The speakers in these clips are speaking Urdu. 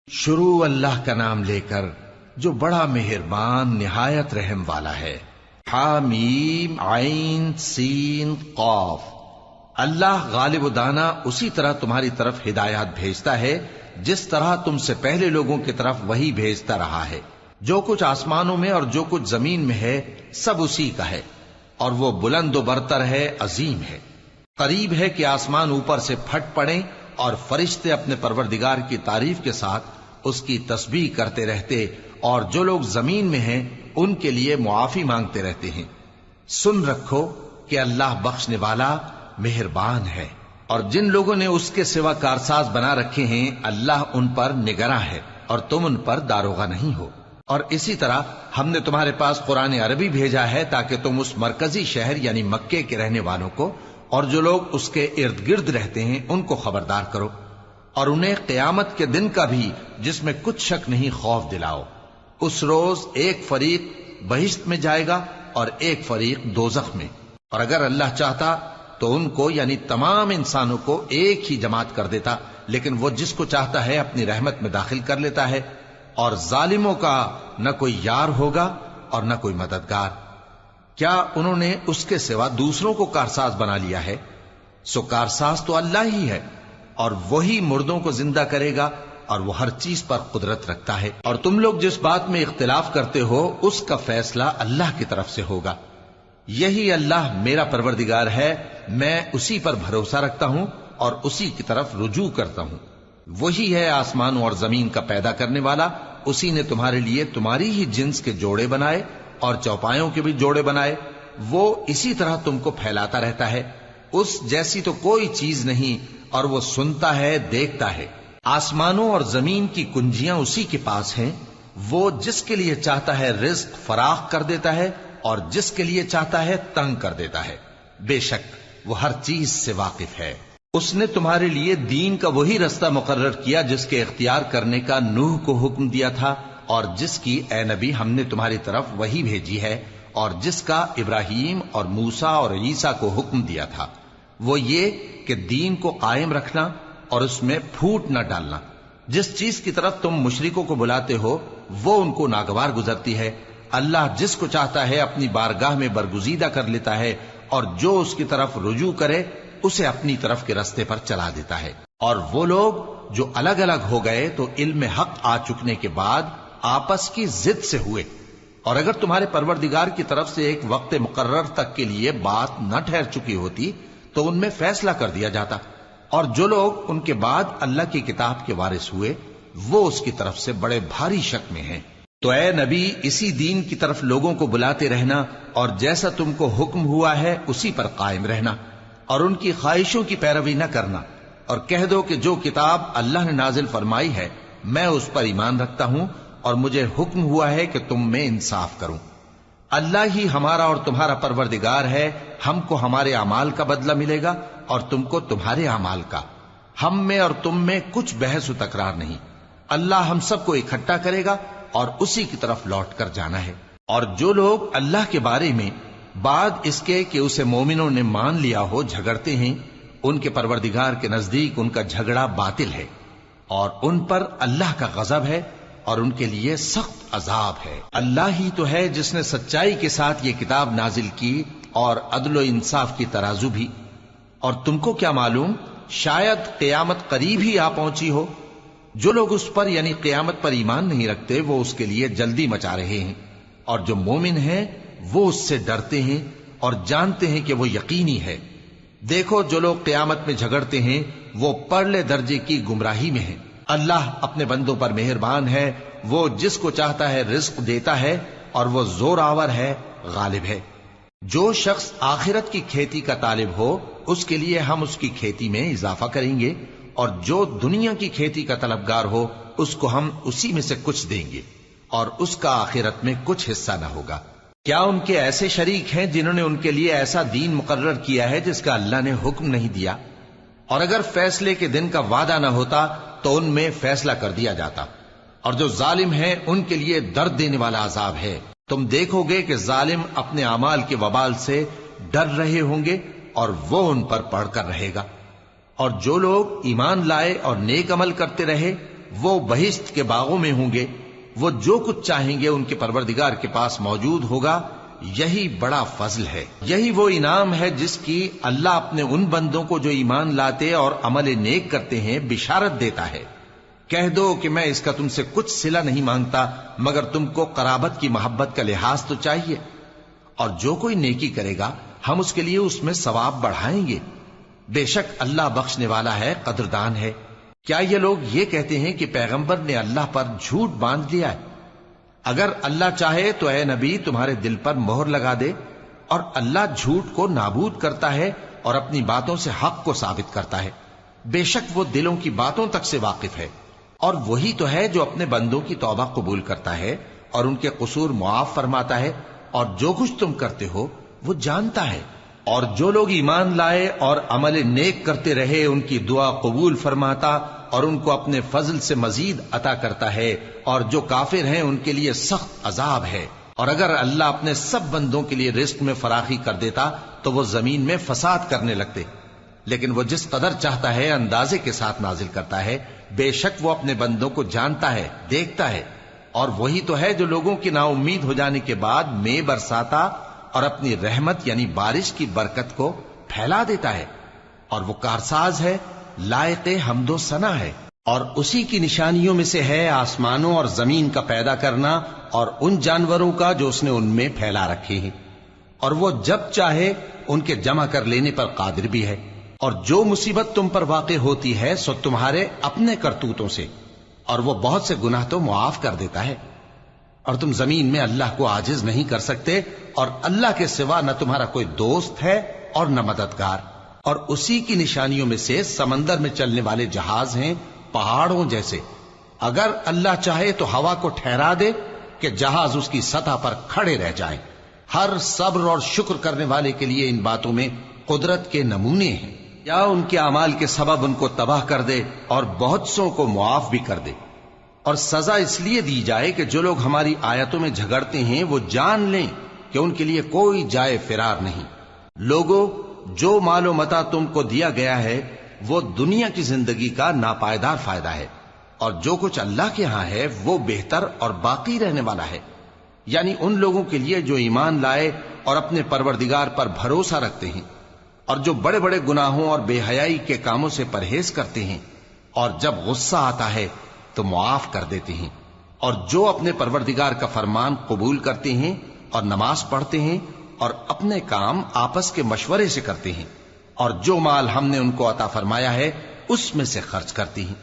شروع اللہ کا نام لے کر جو بڑا مہربان نہایت رحم والا ہے۔ حامیم عین سین قاف۔ اللہ غالب و دانا اسی طرح تمہاری طرف ہدایات بھیجتا ہے جس طرح تم سے پہلے لوگوں کی طرف وہی بھیجتا رہا ہے۔ جو کچھ آسمانوں میں اور جو کچھ زمین میں ہے سب اسی کا ہے، اور وہ بلند و برتر ہے، عظیم ہے۔ قریب ہے کہ آسمان اوپر سے پھٹ پڑیں اور فرشتے اپنے پروردگار کی تعریف کے ساتھ اس کی تسبیح کرتے رہتے، اور جو لوگ زمین میں ہیں ان کے لیے معافی مانگتے رہتے ہیں۔ سن رکھو کہ اللہ بخشنے والا مہربان ہے، اور جن لوگوں نے اس کے سوا کارساز بنا رکھے ہیں اللہ ان پر نگراں ہے اور تم ان پر داروغہ نہیں ہو۔ اور اسی طرح ہم نے تمہارے پاس قرآن عربی بھیجا ہے تاکہ تم اس مرکزی شہر یعنی مکے کے رہنے والوں کو اور جو لوگ اس کے ارد گرد رہتے ہیں ان کو خبردار کرو، اور انہیں قیامت کے دن کا بھی جس میں کچھ شک نہیں خوف دلاؤ۔ اس روز ایک فریق بہشت میں جائے گا اور ایک فریق دوزخ میں، اور اگر اللہ چاہتا تو ان کو یعنی تمام انسانوں کو ایک ہی جماعت کر دیتا، لیکن وہ جس کو چاہتا ہے اپنی رحمت میں داخل کر لیتا ہے، اور ظالموں کا نہ کوئی یار ہوگا اور نہ کوئی مددگار۔ کیا انہوں نے اس کے سوا دوسروں کو کارساز بنا لیا ہے؟ سو کارساز تو اللہ ہی ہے، اور وہی مردوں کو زندہ کرے گا، اور وہ ہر چیز پر قدرت رکھتا ہے۔ اور تم لوگ جس بات میں اختلاف کرتے ہو اس کا فیصلہ اللہ کی طرف سے ہوگا۔ یہی اللہ میرا پروردگار ہے، میں اسی پر بھروسہ رکھتا ہوں اور اسی کی طرف رجوع کرتا ہوں۔ وہی ہے آسمانوں اور زمین کا پیدا کرنے والا، اسی نے تمہارے لیے تمہاری ہی جنس کے جوڑے بنائے اور چوپایوں کے بھی جوڑے بنائے۔ وہ اسی طرح تم کو پھیلاتا رہتا ہے، اس جیسی تو کوئی چیز نہیں، اور وہ سنتا ہے، دیکھتا ہے۔ آسمانوں اور زمین کی کنجیاں اسی کے پاس ہیں، وہ جس کے لیے چاہتا ہے رزق فراخ کر دیتا ہے اور جس کے لیے چاہتا ہے تنگ کر دیتا ہے۔ بے شک وہ ہر چیز سے واقف ہے۔ اس نے تمہارے لیے دین کا وہی رستہ مقرر کیا جس کے اختیار کرنے کا نوح کو حکم دیا تھا، اور جس کی اے نبی ہم نے تمہاری طرف وہی بھیجی ہے، اور جس کا ابراہیم اور موسیٰ اور عیسیٰ کو حکم دیا تھا، وہ یہ کہ دین کو قائم رکھنا اور اس میں پھوٹ نہ ڈالنا۔ جس چیز کی طرف تم مشرکوں کو بلاتے ہو وہ ان کو ناگوار گزرتی ہے۔ اللہ جس کو چاہتا ہے اپنی بارگاہ میں برگزیدہ کر لیتا ہے، اور جو اس کی طرف رجوع کرے اسے اپنی طرف کے رستے پر چلا دیتا ہے۔ اور وہ لوگ جو الگ الگ ہو گئے تو علم حق آ چکنے کے بعد آپس کی ضد سے ہوئے، اور اگر تمہارے پروردگار کی طرف سے ایک وقت مقرر تک کے لیے بات نہ ٹھہر چکی ہوتی تو ان میں فیصلہ کر دیا جاتا، اور جو لوگ ان کے بعد اللہ کی کتاب کے وارث ہوئے وہ اس کی طرف سے بڑے بھاری شک میں ہیں۔ تو اے نبی اسی دین کی طرف لوگوں کو بلاتے رہنا، اور جیسا تم کو حکم ہوا ہے اسی پر قائم رہنا، اور ان کی خواہشوں کی پیروی نہ کرنا، اور کہہ دو کہ جو کتاب اللہ نے نازل فرمائی ہے میں اس پر ایمان رکھتا ہوں، اور مجھے حکم ہوا ہے کہ تم میں انصاف کروں۔ اللہ ہی ہمارا اور تمہارا پروردگار ہے، ہم کو ہمارے اعمال کا بدلہ ملے گا اور تم کو تمہارے اعمال کا۔ ہم میں اور تم میں کچھ بحث و تکرار نہیں، اللہ ہم سب کو اکٹھا کرے گا اور اسی کی طرف لوٹ کر جانا ہے۔ اور جو لوگ اللہ کے بارے میں بعد اس کے کہ اسے مومنوں نے مان لیا ہو جھگڑتے ہیں، ان کے پروردگار کے نزدیک ان کا جھگڑا باطل ہے، اور ان پر اللہ کا غضب ہے اور ان کے لیے سخت عذاب ہے۔ اللہ ہی تو ہے جس نے سچائی کے ساتھ یہ کتاب نازل کی اور عدل و انصاف کی ترازو بھی۔ اور تم کو کیا معلوم، شاید قیامت قریب ہی آ پہنچی ہو۔ جو لوگ اس پر یعنی قیامت پر ایمان نہیں رکھتے وہ اس کے لیے جلدی مچا رہے ہیں، اور جو مومن ہیں وہ اس سے ڈرتے ہیں اور جانتے ہیں کہ وہ یقینی ہے۔ دیکھو جو لوگ قیامت میں جھگڑتے ہیں وہ پرلے درجے کی گمراہی میں ہیں۔ اللہ اپنے بندوں پر مہربان ہے، وہ جس کو چاہتا ہے رزق دیتا ہے، اور وہ زور آور ہے، غالب ہے۔ جو شخص آخرت کی کھیتی کا طالب ہو اس کے لیے ہم اس کی کھیتی میں اضافہ کریں گے، اور جو دنیا کی کھیتی کا طلبگار ہو اس کو ہم اسی میں سے کچھ دیں گے، اور اس کا آخرت میں کچھ حصہ نہ ہوگا۔ کیا ان کے ایسے شریک ہیں جنہوں نے ان کے لیے ایسا دین مقرر کیا ہے جس کا اللہ نے حکم نہیں دیا؟ اور اگر فیصلے کے دن کا وعدہ نہ ہوتا تو ان میں فیصلہ کر دیا جاتا، اور جو ظالم ہیں ان کے لیے درد دینے والا عذاب ہے۔ تم دیکھو گے کہ ظالم اپنے اعمال کے وبال سے ڈر رہے ہوں گے اور وہ ان پر پڑھ کر رہے گا، اور جو لوگ ایمان لائے اور نیک عمل کرتے رہے وہ بہشت کے باغوں میں ہوں گے، وہ جو کچھ چاہیں گے ان کے پروردگار کے پاس موجود ہوگا۔ یہی بڑا فضل ہے، یہی وہ انعام ہے جس کی اللہ اپنے ان بندوں کو جو ایمان لاتے اور عمل نیک کرتے ہیں بشارت دیتا ہے۔ کہہ دو کہ میں اس کا تم سے کچھ صلہ نہیں مانگتا مگر تم کو قرابت کی محبت کا لحاظ تو چاہیے، اور جو کوئی نیکی کرے گا ہم اس کے لیے اس میں ثواب بڑھائیں گے۔ بے شک اللہ بخشنے والا ہے، قدردان ہے۔ کیا یہ لوگ یہ کہتے ہیں کہ پیغمبر نے اللہ پر جھوٹ باندھ لیا ہے؟ اگر اللہ چاہے تو اے نبی تمہارے دل پر مہر لگا دے، اور اللہ جھوٹ کو نابود کرتا ہے اور اپنی باتوں سے حق کو ثابت کرتا ہے۔ بے شک وہ دلوں کی باتوں تک سے واقف ہے، اور وہی تو ہے جو اپنے بندوں کی توبہ قبول کرتا ہے اور ان کے قصور معاف فرماتا ہے، اور جو کچھ تم کرتے ہو وہ جانتا ہے۔ اور جو لوگ ایمان لائے اور عمل نیک کرتے رہے ان کی دعا قبول فرماتا اور ان کو اپنے فضل سے مزید عطا کرتا ہے، اور جو کافر ہیں ان کے لیے سخت عذاب ہے۔ اور اگر اللہ اپنے سب بندوں کے لیے رزق میں فراخی کر دیتا تو وہ زمین میں فساد کرنے لگتے، لیکن وہ جس قدر چاہتا ہے اندازے کے ساتھ نازل کرتا ہے۔ بے شک وہ اپنے بندوں کو جانتا ہے، دیکھتا ہے، اور وہی تو ہے جو لوگوں کی نا امید ہو جانے کے بعد مے برساتا اور اپنی رحمت یعنی بارش کی برکت کو پھیلا دیتا ہے، اور وہ کارساز ہے، لائق حمد و ثنا ہے۔ اور اسی کی نشانیوں میں سے ہے آسمانوں اور زمین کا پیدا کرنا اور ان جانوروں کا جو اس نے ان میں پھیلا رکھے ہیں، اور وہ جب چاہے ان کے جمع کر لینے پر قادر بھی ہے۔ اور جو مصیبت تم پر واقع ہوتی ہے سو تمہارے اپنے کرتوتوں سے، اور وہ بہت سے گناہ تو معاف کر دیتا ہے۔ اور تم زمین میں اللہ کو عاجز نہیں کر سکتے، اور اللہ کے سوا نہ تمہارا کوئی دوست ہے اور نہ مددگار۔ اور اسی کی نشانیوں میں سے سمندر میں چلنے والے جہاز ہیں، پہاڑوں جیسے۔ اگر اللہ چاہے تو ہوا کو ٹھہرا دے کہ جہاز اس کی سطح پر کھڑے رہ جائیں۔ ہر صبر اور شکر کرنے والے کے لیے ان باتوں میں قدرت کے نمونے ہیں۔ یا ان کے اعمال کے سبب ان کو تباہ کر دے اور بہت سوں کو معاف بھی کر دے۔ اور سزا اس لیے دی جائے کہ جو لوگ ہماری آیتوں میں جھگڑتے ہیں وہ جان لیں کہ ان کے لیے کوئی جائے فرار نہیں۔ لوگوں، جو مال و متاع تم کو دیا گیا ہے وہ دنیا کی زندگی کا ناپائیدار فائدہ ہے، اور جو کچھ اللہ کے ہاں ہے وہ بہتر اور باقی رہنے والا ہے، یعنی ان لوگوں کے لیے جو ایمان لائے اور اپنے پروردگار پر بھروسہ رکھتے ہیں، اور جو بڑے بڑے گناہوں اور بے حیائی کے کاموں سے پرہیز کرتے ہیں، اور جب غصہ آتا ہے تو معاف کر دیتے ہیں، اور جو اپنے پروردگار کا فرمان قبول کرتے ہیں اور نماز پڑھتے ہیں اور اپنے کام آپس کے مشورے سے کرتے ہیں، اور جو مال ہم نے ان کو عطا فرمایا ہے اس میں سے خرچ کرتی ہیں،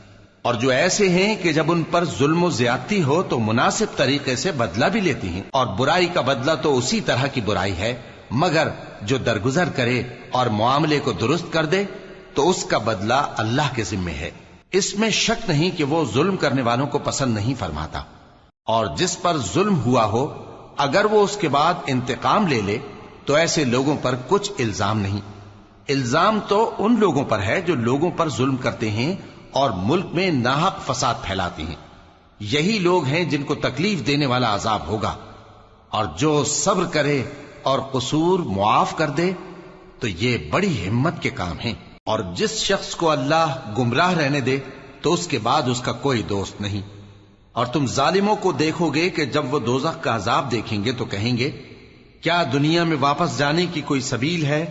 اور جو ایسے ہیں کہ جب ان پر ظلم و زیادتی ہو تو مناسب طریقے سے بدلہ بھی لیتی ہیں، اور برائی کا بدلہ تو اسی طرح کی برائی ہے، مگر جو درگزر کرے اور معاملے کو درست کر دے تو اس کا بدلہ اللہ کے ذمے ہے۔ اس میں شک نہیں کہ وہ ظلم کرنے والوں کو پسند نہیں فرماتا۔ اور جس پر ظلم ہوا ہو اگر وہ اس کے بعد انتقام لے لے تو ایسے لوگوں پر کچھ الزام نہیں۔ الزام تو ان لوگوں پر ہے جو لوگوں پر ظلم کرتے ہیں اور ملک میں ناحق فساد پھیلاتے ہیں۔ یہی لوگ ہیں جن کو تکلیف دینے والا عذاب ہوگا۔ اور جو صبر کرے اور قصور معاف کر دے تو یہ بڑی ہمت کے کام ہیں۔ اور جس شخص کو اللہ گمراہ رہنے دے تو اس کے بعد اس کا کوئی دوست نہیں۔ اور تم ظالموں کو دیکھو گے کہ جب وہ دوزخ کا عذاب دیکھیں گے تو کہیں گے کیا دنیا میں واپس جانے کی کوئی سبیل ہے؟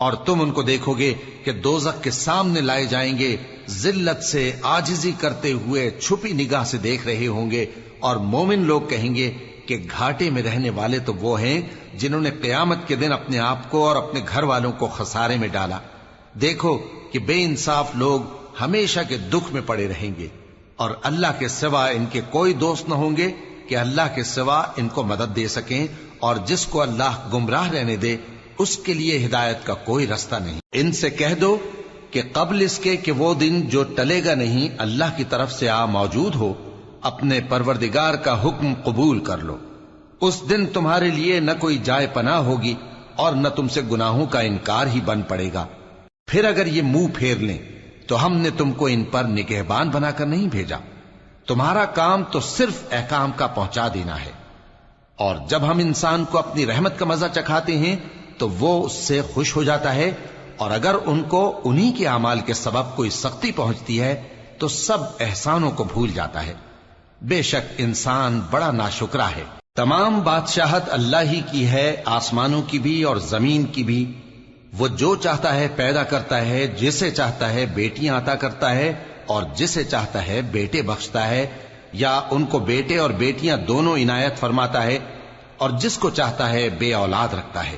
اور تم ان کو دیکھو گے کہ دوزخ کے سامنے لائے جائیں گے، ذلت سے عاجزی کرتے ہوئے چھپی نگاہ سے دیکھ رہے ہوں گے، اور مومن لوگ کہیں گے کہ گھاٹے میں رہنے والے تو وہ ہیں جنہوں نے قیامت کے دن اپنے آپ کو اور اپنے گھر والوں کو خسارے میں ڈالا۔ دیکھو کہ بے انصاف لوگ ہمیشہ کے دکھ میں پڑے رہیں گے، اور اللہ کے سوا ان کے کوئی دوست نہ ہوں گے کہ اللہ کے سوا ان کو مدد دے سکیں، اور جس کو اللہ گمراہ رہنے دے اس کے لیے ہدایت کا کوئی رستہ نہیں۔ ان سے کہہ دو کہ قبل اس کے کہ وہ دن جو ٹلے گا نہیں اللہ کی طرف سے آ موجود ہو، اپنے پروردگار کا حکم قبول کر لو۔ اس دن تمہارے لیے نہ کوئی جائے پناہ ہوگی اور نہ تم سے گناہوں کا انکار ہی بن پڑے گا۔ پھر اگر یہ منہ پھیر لیں تو ہم نے تم کو ان پر نگہبان بنا کر نہیں بھیجا، تمہارا کام تو صرف احکام کا پہنچا دینا ہے۔ اور جب ہم انسان کو اپنی رحمت کا مزہ چکھاتے ہیں تو وہ اس سے خوش ہو جاتا ہے، اور اگر ان کو انہی کے اعمال کے سبب کوئی سختی پہنچتی ہے تو سب احسانوں کو بھول جاتا ہے۔ بے شک انسان بڑا ناشکرا ہے۔ تمام بادشاہت اللہ ہی کی ہے، آسمانوں کی بھی اور زمین کی بھی۔ وہ جو چاہتا ہے پیدا کرتا ہے، جسے چاہتا ہے بیٹیاں عطا کرتا ہے اور جسے چاہتا ہے بیٹے بخشتا ہے، یا ان کو بیٹے اور بیٹیاں دونوں عنایت فرماتا ہے، اور جس کو چاہتا ہے بے اولاد رکھتا ہے۔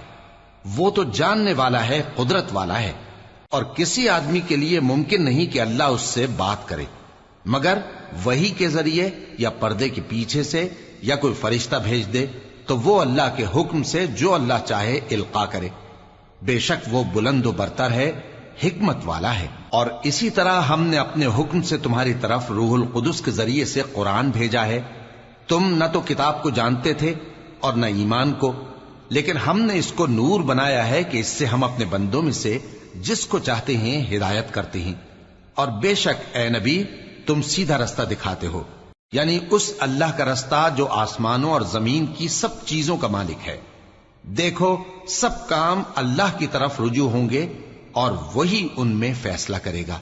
وہ تو جاننے والا ہے، قدرت والا ہے، اور کسی آدمی کے لیے ممکن نہیں کہ اللہ اس سے بات کرے مگر وحی کے ذریعے یا پردے کے پیچھے سے، یا کوئی فرشتہ بھیج دے تو وہ اللہ کے حکم سے جو اللہ چاہے القا کرے۔ بے شک وہ بلند و برتر ہے، حکمت والا ہے۔ اور اسی طرح ہم نے اپنے حکم سے تمہاری طرف روح القدس کے ذریعے سے قرآن بھیجا ہے۔ تم نہ تو کتاب کو جانتے تھے اور نہ ایمان کو، لیکن ہم نے اس کو نور بنایا ہے کہ اس سے ہم اپنے بندوں میں سے جس کو چاہتے ہیں ہدایت کرتے ہیں۔ اور بے شک اے نبی تم سیدھا رستہ دکھاتے ہو، یعنی اس اللہ کا رستہ جو آسمانوں اور زمین کی سب چیزوں کا مالک ہے۔ دیکھو سب کام اللہ کی طرف رجوع ہوں گے اور وہی ان میں فیصلہ کرے گا۔